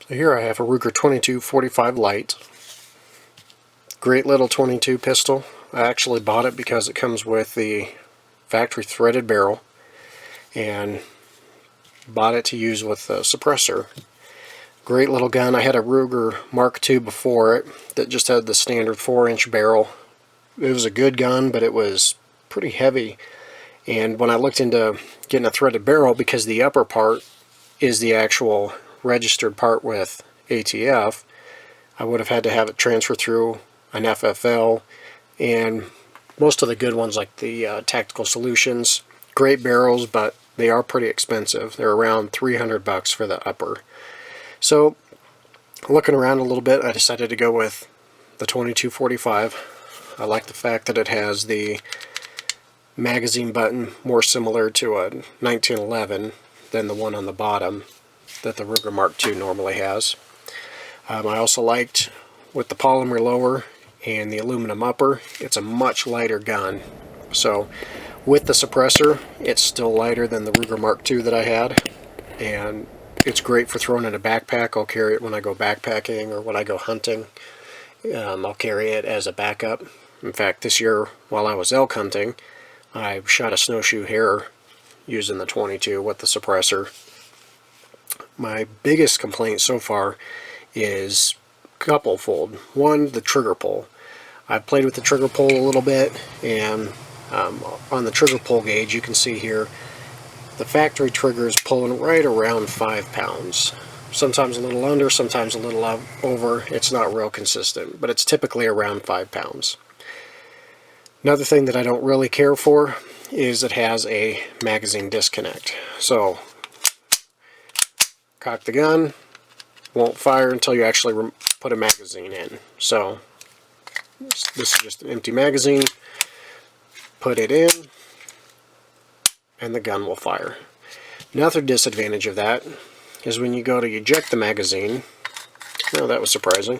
So here I have a Ruger 22-45 Lite. Great little 22 pistol. I actually bought it because it comes with the factory threaded barrel, and bought it to use with the suppressor. Great little gun. I had a Ruger Mark II before it that just had the standard 4-inch barrel. It was a good gun, but it was pretty heavy. And when I looked into getting a threaded barrel, because the upper part is the actual registered part with ATF, I would have had to have it transfer through an FFL, and most of the good ones like the Tactical Solutions, great barrels, but they are pretty expensive. They're around $300 for the upper. So looking around a little bit, I decided to go with the 22-45. I like the fact that it has the magazine button more similar to a 1911 than the one on the bottom that the Ruger Mark II normally has. I also liked with the polymer lower and the aluminum upper, it's a much lighter gun. So with the suppressor, it's still lighter than the Ruger Mark II that I had, and it's great for throwing in a backpack. I'll carry it when I go backpacking or when I go hunting. I'll carry it as a backup. In fact, this year while I was elk hunting, I shot a snowshoe hare using the 22 with the suppressor. My biggest complaint so far is couple-fold. One, the trigger pull. I've played with the trigger pull a little bit, and on the trigger pull gauge you can see here the factory trigger is pulling right around 5 pounds. Sometimes a little under, sometimes a little over. It's not real consistent, but it's typically around 5 pounds. Another thing that I don't really care for is it has a magazine disconnect. So cock the gun, won't fire until you actually put a magazine in. So this is just an empty magazine. Put it in, and the gun will fire. Another disadvantage of that is when you go to eject the magazine. Oh, that was surprising.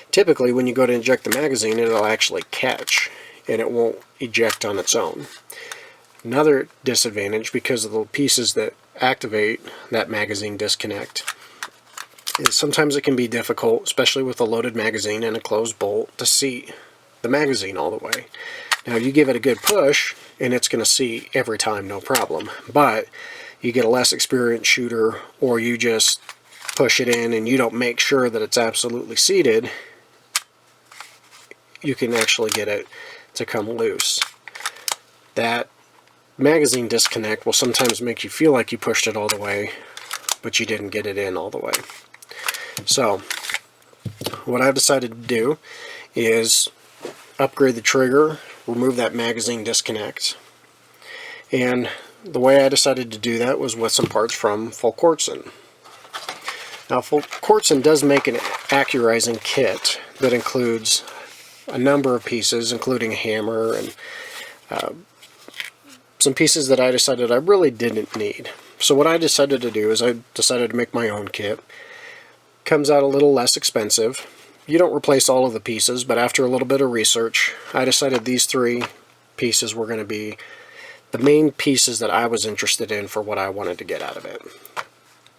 Typically when you go to eject the magazine, it'll actually catch and it won't eject on its own. Another disadvantage, because of the pieces that activate that magazine disconnect, is sometimes it can be difficult, especially with a loaded magazine and a closed bolt, to seat the magazine all the way. Now you give it a good push and it's going to seat every time, no problem. But you get a less experienced shooter, or you just push it in and you don't make sure that it's absolutely seated, you can actually get it to come loose. That magazine disconnect will sometimes make you feel like you pushed it all the way, but you didn't get it in all the way. So what I've decided to do is upgrade the trigger, remove that magazine disconnect, and the way I decided to do that was with some parts from Volquartsen. Now Volquartsen does make an accurizing kit that includes a number of pieces, including a hammer and some pieces that I decided I really didn't need. So what I decided to do is I decided to make my own kit. Comes out a little less expensive. You don't replace all of the pieces, but after a little bit of research, I decided these 3 pieces were going to be the main pieces that I was interested in for what I wanted to get out of it.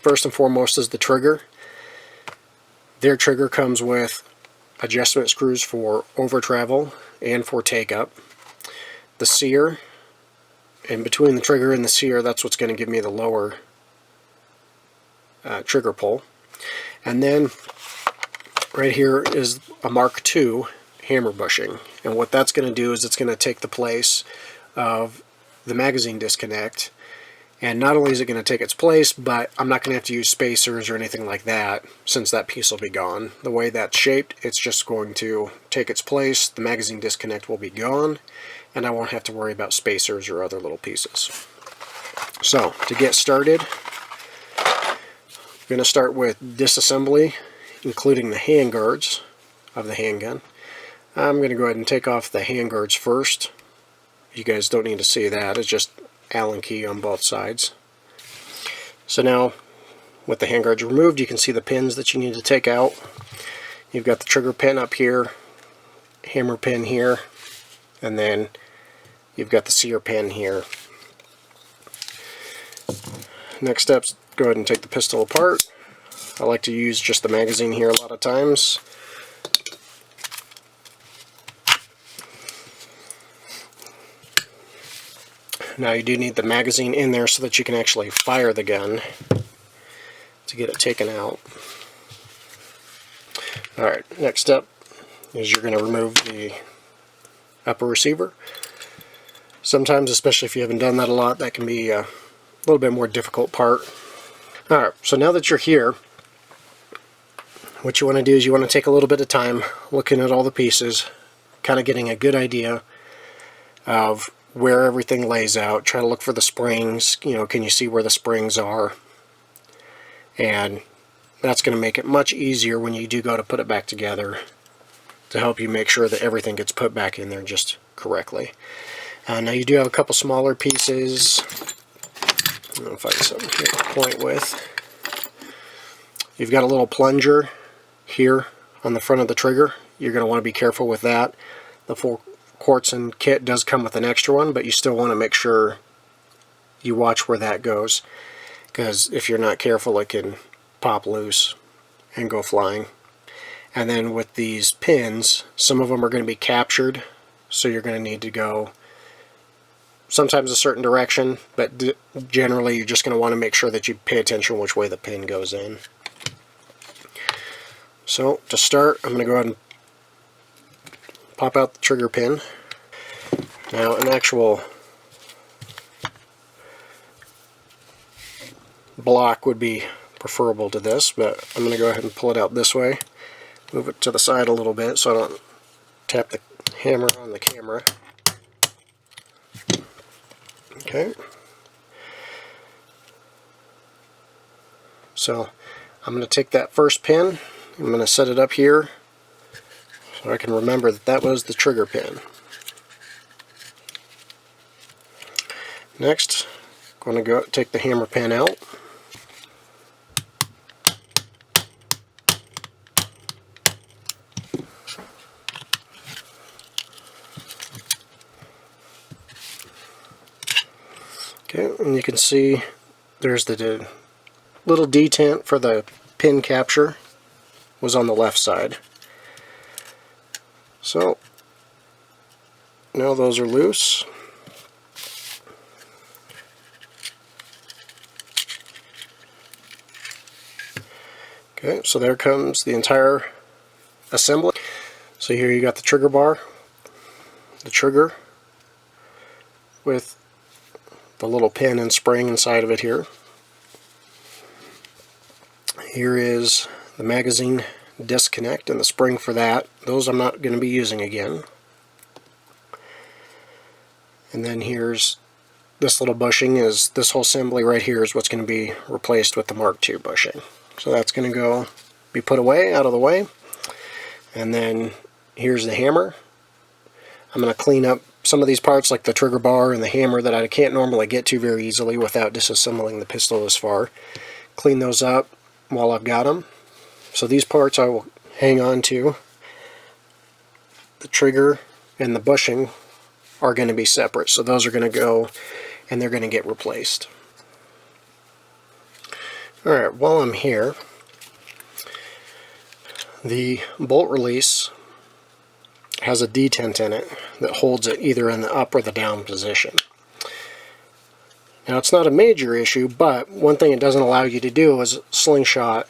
First and foremost is the trigger. Their trigger comes with adjustment screws for over travel and for take up. The Sear, and between the trigger and the Sear, that's what's going to give me the lower trigger pull. And then right here is a Mark II hammer bushing, and what that's going to do is it's going to take the place of the magazine disconnect. And not only is it going to take its place, but I'm not going to have to use spacers or anything like that, since that piece will be gone. The way that's shaped, it's just going to take its place, the magazine disconnect will be gone, and I won't have to worry about spacers or other little pieces. So, to get started, I'm going to start with disassembly, including the handguards of the handgun. I'm going to go ahead and take off the handguards first. You guys don't need to see that, it's just Allen key on both sides. So now, with the handguards removed, you can see the pins that you need to take out. You've got the trigger pin up here, hammer pin here, and then you've got the Sear pin here. Next step's go ahead and take the pistol apart. I like to use just the magazine here a lot of times. Now you do need the magazine in there so that you can actually fire the gun to get it taken out. Alright, next step is you're going to remove the upper receiver. Sometimes, especially if you haven't done that a lot, that can be a little bit more difficult part. Alright, so now that you're here, what you want to do is you want to take a little bit of time looking at all the pieces, kind of getting a good idea of where everything lays out. Try to look for the springs, can you see where the springs are? And that's going to make it much easier when you do go to put it back together, to help you make sure that everything gets put back in there just correctly. Now you do have a couple smaller pieces. I don't know if I have something here to point with. You've got a little plunger here on the front of the trigger. You're going to want to be careful with that. The Volquartsen kit does come with an extra one, but you still want to make sure you watch where that goes, because if you're not careful it can pop loose and go flying. And then with these pins, some of them are going to be captured, so you're going to need to go sometimes a certain direction, but generally you're just going to want to make sure that you pay attention which way the pin goes in. So to start, I'm going to go ahead and pop out the trigger pin. Now an actual block would be preferable to this, but I'm going to go ahead and pull it out this way. Move it to the side a little bit so I don't tap the hammer on the camera. Okay. So I'm going to take that first pin, I'm going to set it up here so I can remember that that was the trigger pin. Next, I'm going to go take the hammer pin out. Okay, and you can see there's the little detent for the pin capture was on the left side. So now those are loose. Okay, so there comes the entire assembly. So here you got the trigger bar, the trigger with the little pin and spring inside of it here. Here is the magazine disconnect and the spring for that. Those I'm not going to be using again. And then here's this little bushing. Is this whole assembly right here is what's going to be replaced with the Mark II bushing. So that's going to go be put away, out of the way. And then here's the hammer. I'm going to clean up some of these parts like the trigger bar and the hammer that I can't normally get to very easily without disassembling the pistol this far. Clean those up while I've got them. So these parts I will hang on to. The trigger and the bushing are going to be separate, so those are going to go and they're going to get replaced. Alright, while I'm here, the bolt release has a detent in it that holds it either in the up or the down position. Now it's not a major issue, but one thing it doesn't allow you to do is slingshot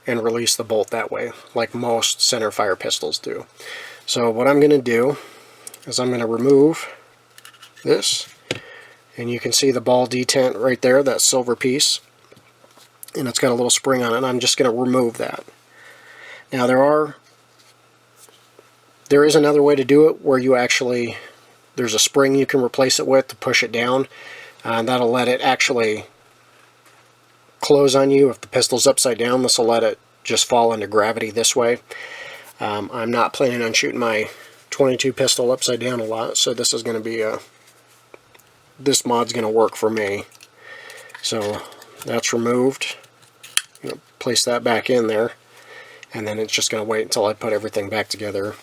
and release the bolt that way, like most center fire pistols do. So what I'm going to do is I'm going to remove this, and you can see the ball detent right there, that silver piece, and it's got a little spring on it, and I'm just going to remove that. Now there is another way to do it where you actually, there's a spring you can replace it with to push it down, and that'll let it actually close on you. If the pistol's upside down, this will let it just fall into gravity this way. I'm not planning on shooting my 22 pistol upside down a lot, so this is going to be this mod's going to work for me. So that's removed. I'm going to place that back in there, and then it's just going to wait until I put everything back together.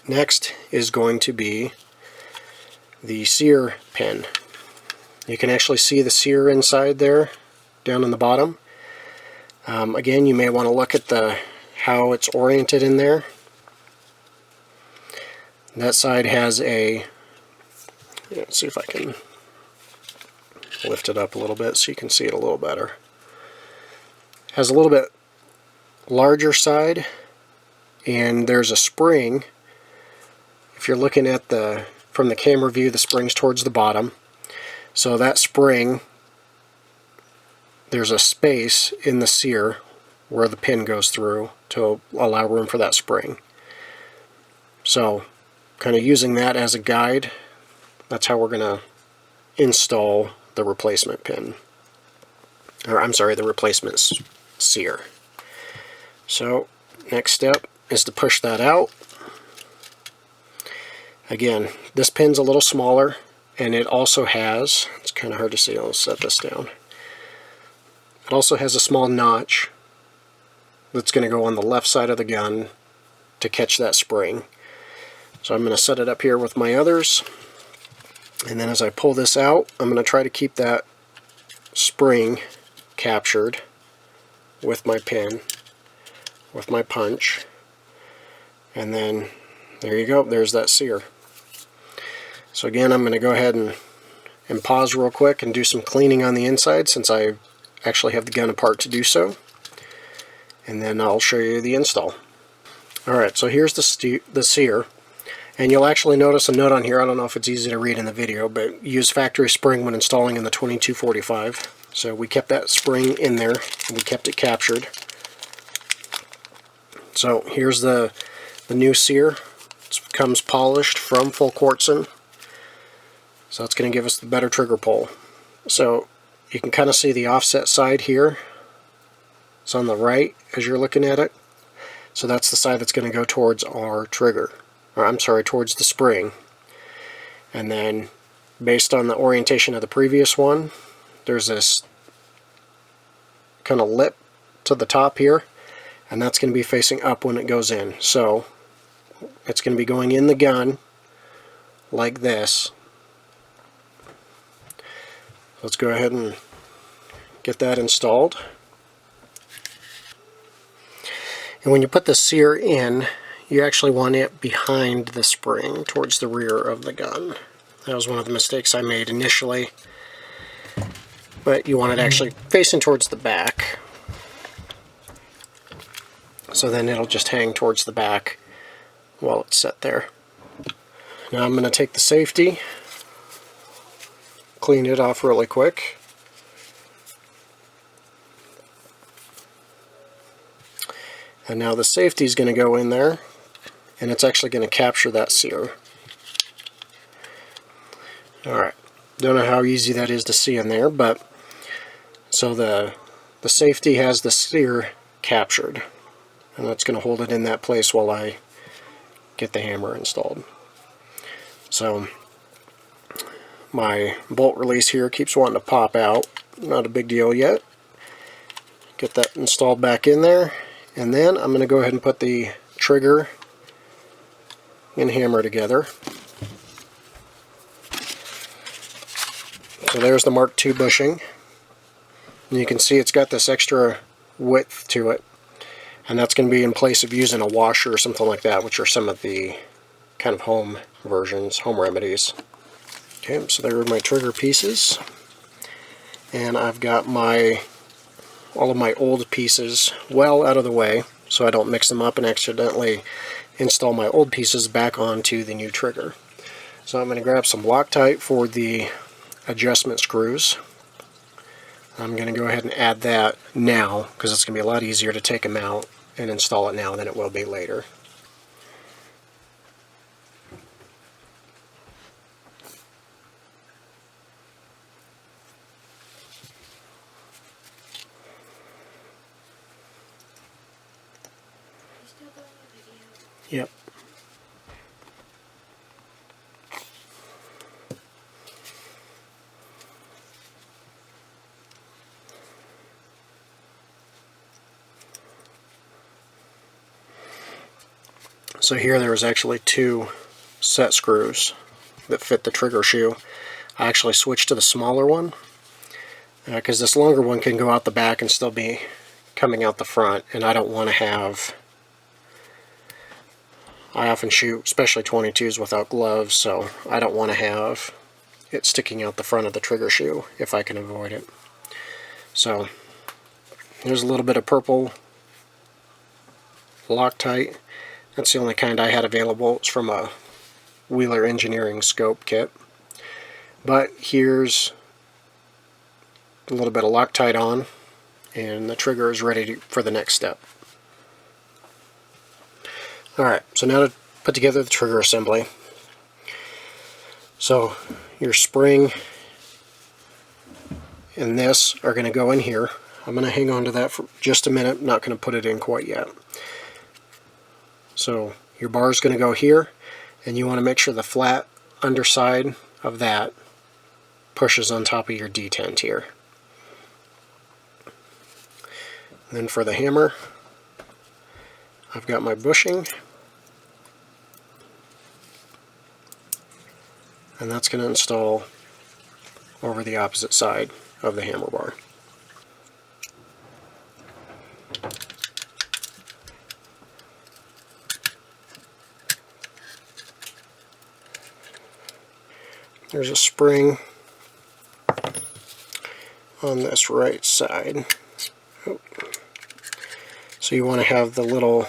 Next is going to be the Sear pin. You can actually see the Sear inside there, down in the bottom. Again, you may want to look at how it's oriented in there. That side has a, let's see if I can lift it up a little bit so you can see it a little better. Has a little bit larger side, and there's a spring. If you're looking at from the camera view, the spring's towards the bottom. So that spring, there's a space in the sear where the pin goes through to allow room for that spring. So kind of using that as a guide, that's how we're going to install the replacement pin. Or I'm sorry, the replacement sear. So next step is to push that out. Again, this pin's a little smaller, and it also has, it's kind of hard to see, I'll set this down. It also has a small notch that's going to go on the left side of the gun to catch that spring. So I'm going to set it up here with my others, and then as I pull this out, I'm going to try to keep that spring captured with my pin, with my punch, and then there you go, there's that sear. So again, I'm going to go ahead and pause real quick and do some cleaning on the inside since I actually have the gun apart to do so. And then I'll show you the install. Alright, so here's the sear. And you'll actually notice a note on here, I don't know if it's easy to read in the video, but use factory spring when installing in the 2245. So we kept that spring in there, and we kept it captured. So here's the new sear. It comes polished from Volquartsen. So that's going to give us the better trigger pull. So you can kind of see the offset side here. It's on the right as you're looking at it. So that's the side that's going to go towards our trigger. Or I'm sorry, towards the spring. And then based on the orientation of the previous one, there's this kind of lip to the top here, and that's going to be facing up when it goes in. So it's going to be going in the gun like this. Let's go ahead and get that installed. And when you put the sear in, you actually want it behind the spring, towards the rear of the gun. That was one of the mistakes I made initially. But you want it actually facing towards the back. So then it'll just hang towards the back while it's set there. Now I'm going to take the safety, clean it off really quick. And now the safety is going to go in there, and it's actually going to capture that sear. Alright, don't know how easy that is to see in there, but so the safety has the sear captured, and that's going to hold it in that place while I get the hammer installed. So my bolt release here keeps wanting to pop out. Not a big deal yet. Get that installed back in there, and then I'm going to go ahead and put the trigger and hammer together. So there's the Mark II bushing. And you can see it's got this extra width to it, and that's going to be in place of using a washer or something like that, which are some of the kind of home versions, home remedies. Okay, so there are my trigger pieces, and I've got all of my old pieces well out of the way so I don't mix them up and accidentally install my old pieces back onto the new trigger. So I'm going to grab some Loctite for the adjustment screws. I'm going to go ahead and add that now because it's going to be a lot easier to take them out and install it now than it will be later. Yep. So here there was actually two set screws that fit the trigger shoe. I actually switched to the smaller one because this longer one can go out the back and still be coming out the front, and I don't want to have, I often shoot, especially 22s, without gloves, so I don't want to have it sticking out the front of the trigger shoe if I can avoid it. So there's a little bit of purple Loctite. That's the only kind I had available. It's from a Wheeler Engineering scope kit. But here's a little bit of Loctite on, and the trigger is ready for the next step. Alright, so now to put together the trigger assembly. So your spring and this are going to go in here. I'm going to hang on to that for just a minute. I'm not going to put it in quite yet. So your bar is going to go here, and you want to make sure the flat underside of that pushes on top of your detent here. And then for the hammer, I've got my bushing, and that's going to install over the opposite side of the hammer bar. There's a spring on this right side. Oh. So you want to have the little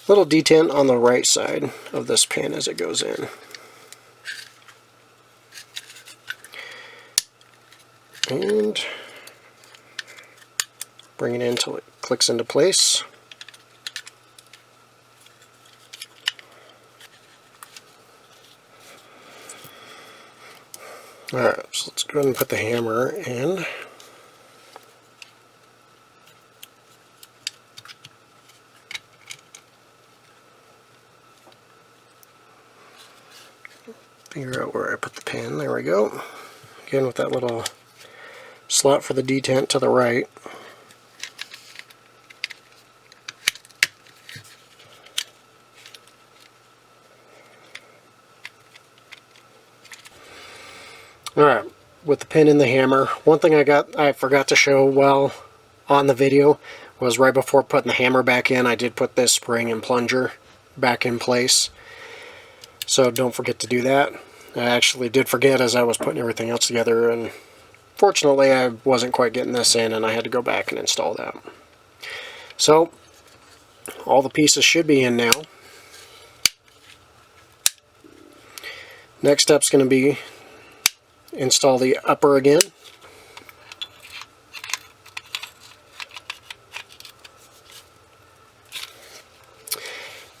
detent on the right side of this pin as it goes in. And bring it in until it clicks into place. Alright, so let's go ahead and put the hammer in. Figure out where I put the pin. There we go. Again, with that little slot for the detent to the right. Alright, with the pin in the hammer, one thing I forgot to show well on the video was right before putting the hammer back in, I did put this spring and plunger back in place. So don't forget to do that. I actually did forget as I was putting everything else together, and fortunately I wasn't quite getting this in, and I had to go back and install that. So all the pieces should be in now. Next step's going to be install the upper again.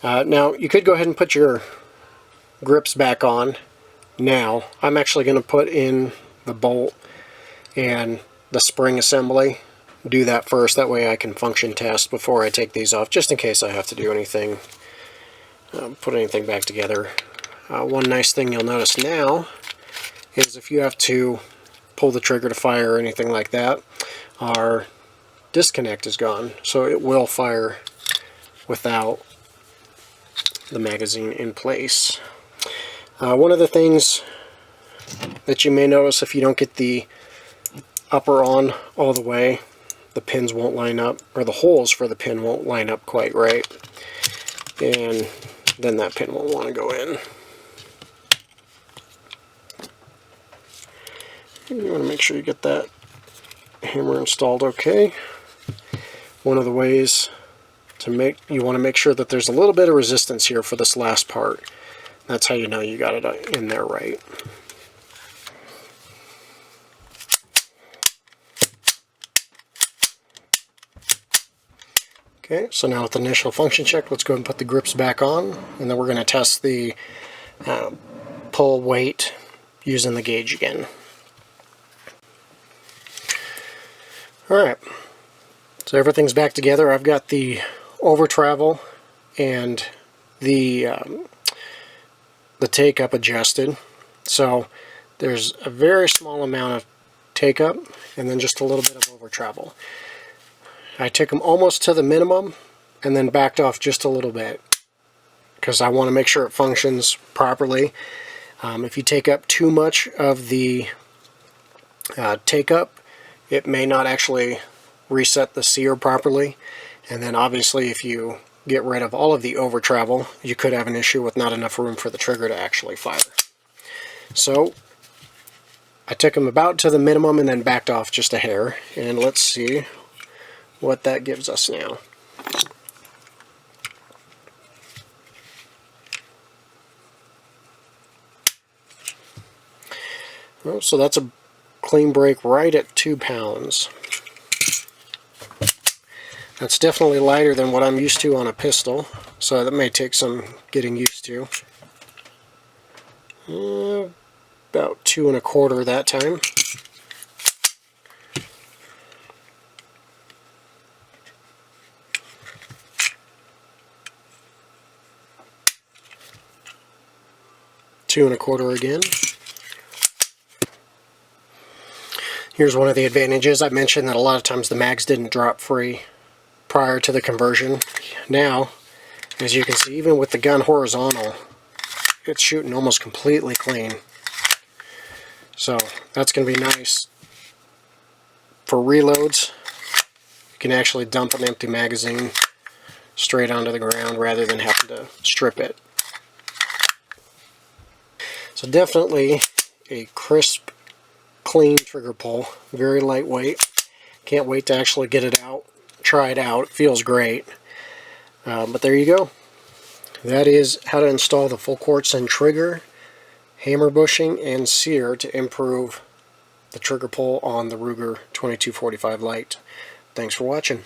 Now you could go ahead and put your grips back on now. I'm actually going to put in the bolt and the spring assembly. Do that first, that way I can function test before I take these off, just in case I have to do anything, put anything back together. One nice thing you'll notice now is if you have to pull the trigger to fire or anything like that, our disconnect is gone, so it will fire without the magazine in place. One of the things that you may notice, if you don't get the upper on all the way, the pins won't line up, or the holes for the pin won't line up quite right, and then that pin won't want to go in. You want to make sure you get that hammer installed okay. One of the ways to you want to make sure that there's a little bit of resistance here for this last part. That's how you know you got it in there right. Okay, so now with the initial function check, let's go ahead and put the grips back on, and then we're going to test the pull weight using the gauge again. Alright, so everything's back together. I've got the over travel and the take up adjusted. So there's a very small amount of take up and then just a little bit of over travel. I took them almost to the minimum and then backed off just a little bit because I want to make sure it functions properly. If you take up too much of the take up, it may not actually reset the Sear properly. And then obviously if you get rid of all of the over travel, you could have an issue with not enough room for the trigger to actually fire. So I took them about to the minimum and then backed off just a hair, and let's see what that gives us now. Well, so that's a clean break right at 2 pounds. That's definitely lighter than what I'm used to on a pistol, so that may take some getting used to. About 2 1/4 that time. Two and a quarter again. Here's one of the advantages. I mentioned that a lot of times the mags didn't drop free prior to the conversion. Now, as you can see, even with the gun horizontal, it's shooting almost completely clean. So that's going to be nice for reloads. You can actually dump an empty magazine straight onto the ground rather than having to strip it. So definitely a crisp, clean trigger pull, very lightweight. Can't wait to actually get it out, try it out. It feels great. But there you go. That is how to install the Volquartsen trigger, hammer bushing, and Sear to improve the trigger pull on the Ruger 2245 Lite. Thanks for watching.